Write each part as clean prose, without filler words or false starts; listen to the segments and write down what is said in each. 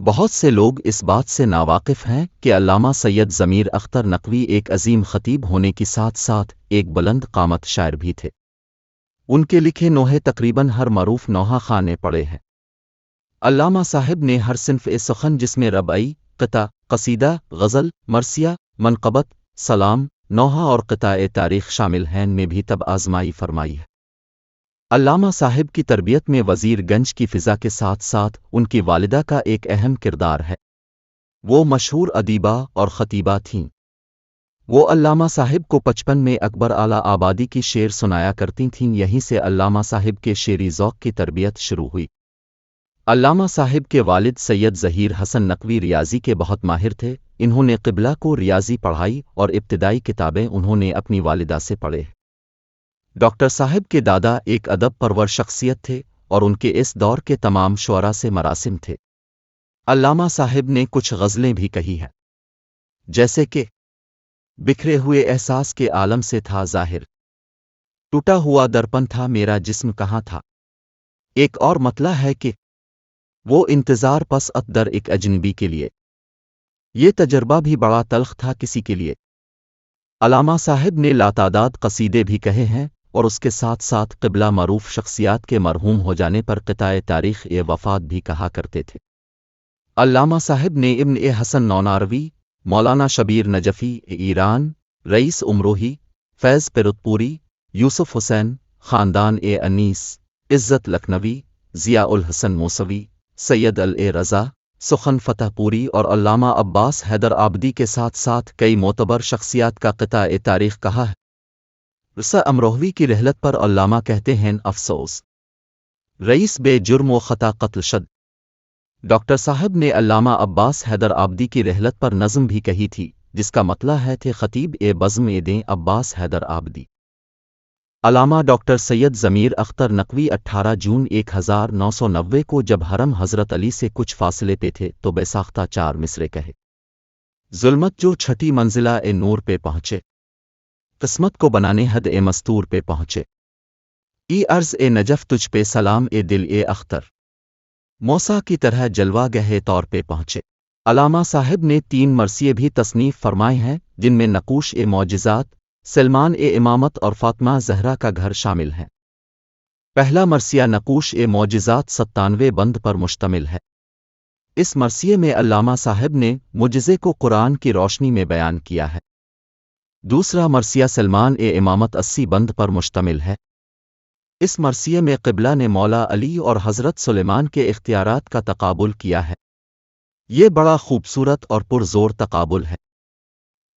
بہت سے لوگ اس بات سے ناواقف ہیں کہ علامہ سید ضمیر اختر نقوی ایک عظیم خطیب ہونے کے ساتھ ساتھ ایک بلند قامت شاعر بھی تھے۔ ان کے لکھے نوحے تقریباً ہر معروف نوحہ خواں نے پڑھے ہیں۔ علامہ صاحب نے ہر صنف سخن جس میں ربعی، قطع، قصیدہ، غزل، مرثیہ، منقبت، سلام، نوحہ اور قطع تاریخ شامل ہیں میں بھی طب آزمائی فرمائی ہے۔ علامہ صاحب کی تربیت میں وزیر گنج کی فضا کے ساتھ ساتھ ان کی والدہ کا ایک اہم کردار ہے۔ وہ مشہور ادیبہ اور خطیبہ تھیں۔ وہ علامہ صاحب کو بچپن میں اکبر اعلیٰ آبادی کی شعر سنایا کرتی تھیں، یہیں سے علامہ صاحب کے شعری ذوق کی تربیت شروع ہوئی۔ علامہ صاحب کے والد سید ظہیر حسن نقوی ریاضی کے بہت ماہر تھے۔ انہوں نے قبلہ کو ریاضی پڑھائی اور ابتدائی کتابیں انہوں نے اپنی والدہ سے پڑھے۔ ڈاکٹر صاحب کے دادا ایک ادب پرور شخصیت تھے اور ان کے اس دور کے تمام شعراء سے مراسم تھے۔ علامہ صاحب نے کچھ غزلیں بھی کہی ہیں، جیسے کہ بکھرے ہوئے احساس کے عالم سے تھا ظاہر، ٹوٹا ہوا درپن تھا میرا جسم کہاں تھا۔ ایک اور مطلع ہے کہ وہ انتظار پس ات در ایک اجنبی کے لیے، یہ تجربہ بھی بڑا تلخ تھا کسی کے لیے۔ علامہ صاحب نے لاتعداد قصیدے بھی کہے ہیں اور اس کے ساتھ ساتھ قبلہ معروف شخصیات کے مرحوم ہو جانے پر قطع تاریخ وفات بھی کہا کرتے تھے۔ علامہ صاحب نے ابن حسن نوناروی، مولانا شبیر نجفی ایران، رئیس امروہی، فیض پیرتپوری، یوسف حسین، خاندان انیس، عزت لکھنوی، ضیاء الحسن موسوی، سید رضا، سخن فتح پوری اور علامہ عباس حیدر آبادی کے ساتھ ساتھ کئی معتبر شخصیات کا قطع تاریخ کہا ہے۔ رسا امروہوی کی رحلت پر علامہ کہتے ہیں افسوس رئیس بے جرم و خطا قتل شد۔ ڈاکٹر صاحب نے علامہ عباس حیدر آبادی کی رحلت پر نظم بھی کہی تھی، جس کا مطلع ہے تھے خطیب بزم دیں عباس حیدر آبادی۔ علامہ ڈاکٹر سید ضمیر اختر نقوی 18 جون 1990 کو جب حرم حضرت علی سے کچھ فاصلے پہ تھے تو بے ساختہ 4 مصرے کہے۔ ظلمت جو چھٹی منزلہ نور پہ پہنچے، قسمت کو بنانے حد مستور پہ پہنچے، عرض نجف تجھ پہ سلام دل اختر، موسیٰ کی طرح جلوہ گہے طور پہ پہنچے۔ علامہ صاحب نے 3 مرثیے بھی تصنیف فرمائے ہیں، جن میں نقوش معجزات، سلمان امامت اور فاطمہ زہرا کا گھر شامل ہیں۔ پہلا مرثیہ نقوش معجزات 97 بند پر مشتمل ہے۔ اس مرثیے میں علامہ صاحب نے معجزے کو قرآن کی روشنی میں بیان کیا ہے۔ دوسرا مرثیہ سلمان امامت 80 بند پر مشتمل ہے۔ اس مرثیے میں قبلہ نے مولا علی اور حضرت سلیمان کے اختیارات کا تقابل کیا ہے۔ یہ بڑا خوبصورت اور پرزور تقابل ہے۔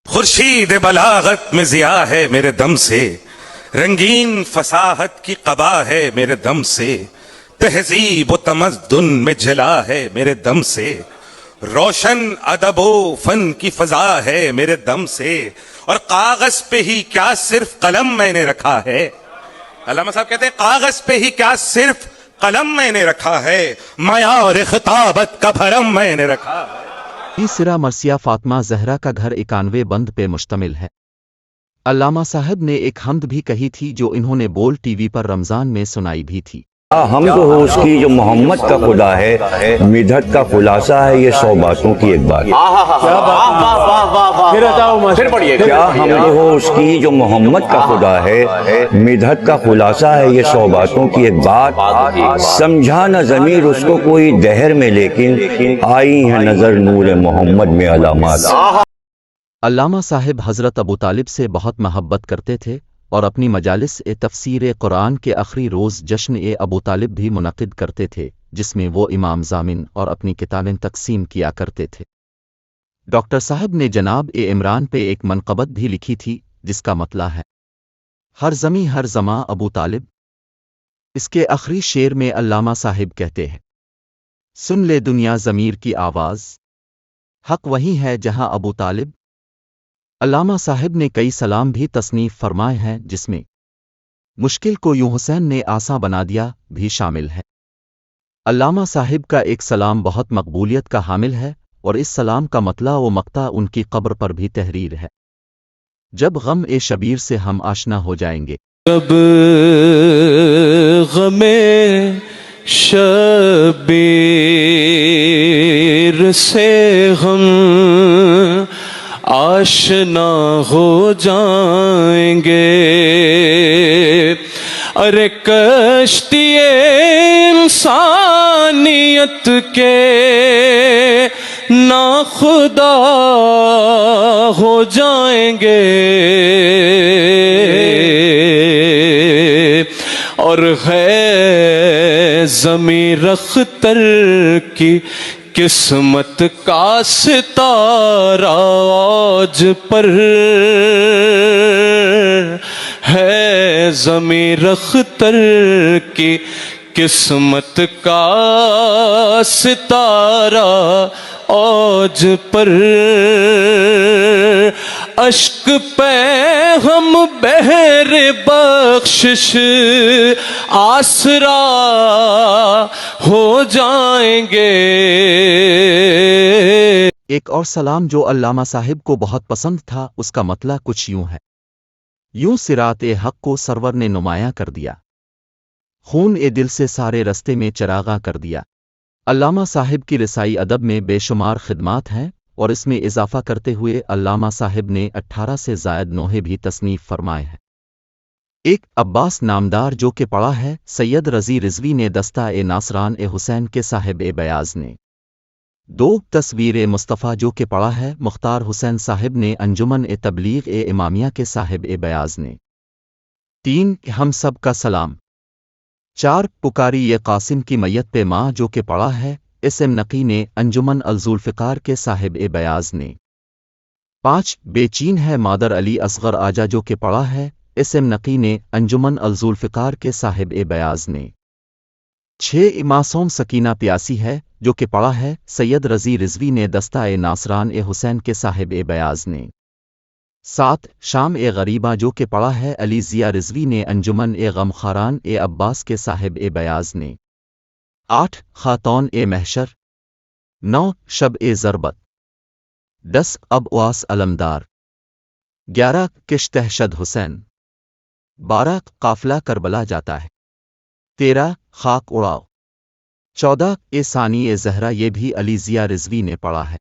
خورشید بلاغت میں ضیاء ہے میرے دم سے، رنگین فصاحت کی قبا ہے میرے دم سے، تہذیب و تمدن میں جلا ہے میرے دم سے، روشن ادب و فن کی فضا ہے میرے دم سے، اور کاغذ پہ ہی کیا صرف قلم میں نے رکھا ہے۔ علامہ صاحب کہتے ہیں کاغذ پہ ہی کیا صرف قلم میں نے رکھا ہے، معیار خطابت کا بھرم میں نے رکھا ہے۔ تیسرا مرثیہ فاطمہ زہرا کا گھر 91 بند پہ مشتمل ہے۔ علامہ صاحب نے ایک حمد بھی کہی تھی جو انہوں نے بول ٹی وی پر رمضان میں سنائی بھی تھی۔ حمد ہو اس کی جو محمد کا خدا ہے، مدحت کا خلاصہ ہے یہ 100 باتوں کی ایک بات۔ کیا حمد ہو اس کی جو محمد کا خدا ہے، مدحت کا خلاصہ ہے یہ 100 باتوں کی ایک بات، سمجھا نہ ضمیر اس کو کوئی دہر میں لیکن آئی ہیں نظر نور محمد میں علامات۔ علامہ صاحب حضرت ابو طالب سے بہت محبت کرتے تھے اور اپنی مجالس تفسیر قرآن کے آخری روز جشن ابو طالب بھی منعقد کرتے تھے، جس میں وہ امام ضامن اور اپنی کتابیں تقسیم کیا کرتے تھے۔ ڈاکٹر صاحب نے جناب عمران پہ ایک منقبت بھی لکھی تھی، جس کا مطلع ہے ہر زمیں ہر زماں ابو طالب۔ اس کے آخری شعر میں علامہ صاحب کہتے ہیں سن لے دنیا ضمیر کی آواز، حق وہی ہے جہاں ابو طالب۔ علامہ صاحب نے کئی سلام بھی تصنیف فرمائے ہیں، جس میں مشکل کو یوں حسین نے آساں بنا دیا بھی شامل ہے۔ علامہ صاحب کا ایک سلام بہت مقبولیت کا حامل ہے اور اس سلام کا مطلع و مقطع ان کی قبر پر بھی تحریر ہے۔ جب غم شبیر سے ہم آشنا ہو جائیں گے، جب غم شبیر سے ہم آشنا ہو جائیں گے. ارے کشتی انسانیت کے ناخدا ہو جائیں گے. اور ہے ضمیر اختر کی قسمت کا ستارہ آج پر، ہے ضمیر اختر کی قسمت کا ستارہ آج پر. اشک پہ ہم بحر بخشش آسرا ہو جائیں گے. ایک اور سلام جو علامہ صاحب کو بہت پسند تھا، اس کا مطلع کچھ یوں ہے: یوں صراط حق کو سرور نے نمایاں کر دیا، خون دل سے سارے رستے میں چراغاں کر دیا. علامہ صاحب کی رسائی ادب میں بے شمار خدمات ہیں، اور اس میں اضافہ کرتے ہوئے علامہ صاحب نے 18 سے زائد نوحے بھی تصنیف فرمائے ہیں. ایک عباس نامدار جو کہ پڑھا ہے سید رضی رضوی نے دستہ ناصران حسین کے صاحب بیاض نے. 2 تصویر مصطفیٰ جو کہ پڑھا ہے مختار حسین صاحب نے انجمن تبلیغ امامیہ کے صاحب بیاض نے. 3 ہم سب کا سلام. 4 پکاری یہ قاسم کی میت پہ ماں جو کہ پڑھا ہے اس ایم نقی نے انجمن الذوالفقار کے صاحب بیاض نے. 5 بے چین ہے مادر علی اصغر آجا جو کہ پڑھا ہے اس ایم نقی نے انجمن الذوالفقار کے صاحب بیاض نے. 6 معصوم سکینہ پیاسی ہے جو کہ پڑھا ہے سید رضی رضوی نے دستہ ناصران حسین کے صاحب بیاض نے. 7 شام غریبہ جو کہ پڑھا ہے علی ضیاء رضوی نے انجمن غمخاران عباس کے صاحب بیاض نے. 8 خاتون محشر. 9 شب ضربت. 10 ابواس علمدار. 11 کشتہشد حسین. 12 قافلہ کربلا جاتا ہے. 13 خاک اڑاؤ. 14 ثانی زہرا یہ بھی علی ضیاء رضوی نے پڑھا ہے.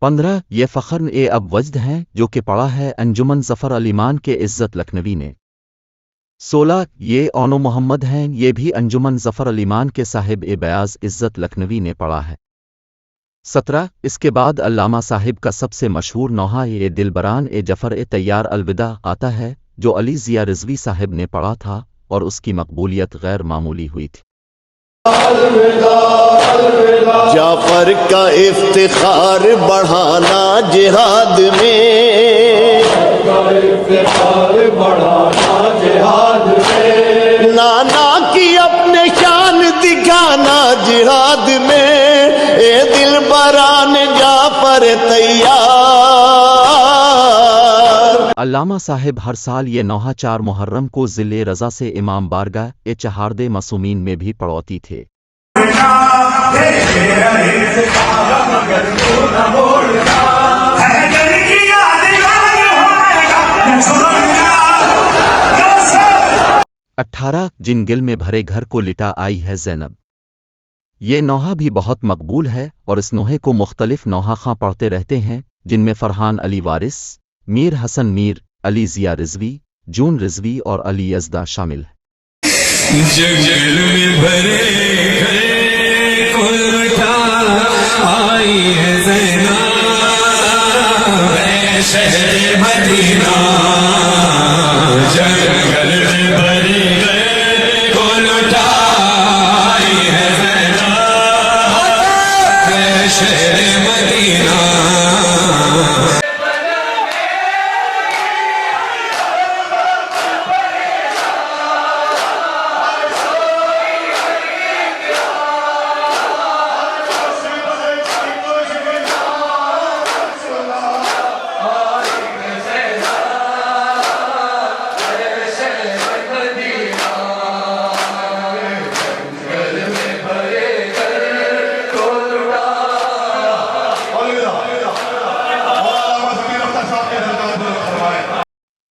15 یہ فخر اب وجد ہیں جو کہ پڑھا ہے انجمن ظفر علیمان کے عزت لکھنوی نے. 16 یہ اونو محمد ہیں یہ بھی انجمن ظفر علیمان کے صاحب بیاض عزت لکھنوی نے پڑھا ہے. 17 اس کے بعد علامہ صاحب کا سب سے مشہور نوحہ یہ دلبران جعفر تیار الوداع آتا ہے جو علی ضیاء رضوی صاحب نے پڑھا تھا اور اس کی مقبولیت غیر معمولی ہوئی تھی. جعفر کا افتخار بڑھانا جہاد میں، نانا کی اپنے شان دکھانا جہاد میں، اے دل بران جعفر تیار. علامہ صاحب ہر سال یہ نوحہ 4 محرم کو ذل رضا سے امام بارگاہ چہاردے معصومین میں بھی پڑھوتی تھے. اٹھارہ جن گل میں بھرے گھر کو لٹا آئی ہے زینب. یہ نوحہ بھی بہت مقبول ہے اور اس نوحے کو مختلف نوحہ خاں پڑھتے رہتے ہیں جن میں فرحان علی وارث، میر حسن میر، علی ضیاء رضوی، جون رضوی اور علی یزدہ شامل ہیں. جنگل میں بھرے گھر کو لٹا آئی ہے زینب، اے شہر مدینہ. جنگل میں بھرے گھر کو لٹا آئی ہے زینب، اے شہر مدینہ.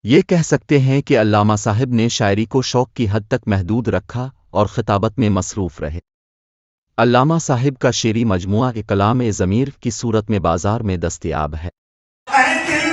یہ کہہ سکتے ہیں کہ علامہ صاحب نے شاعری کو شوق کی حد تک محدود رکھا اور خطابت میں مصروف رہے. علامہ صاحب کا شعری مجموعہ کلام ضمیر کی صورت میں بازار میں دستیاب ہے۔ اے دل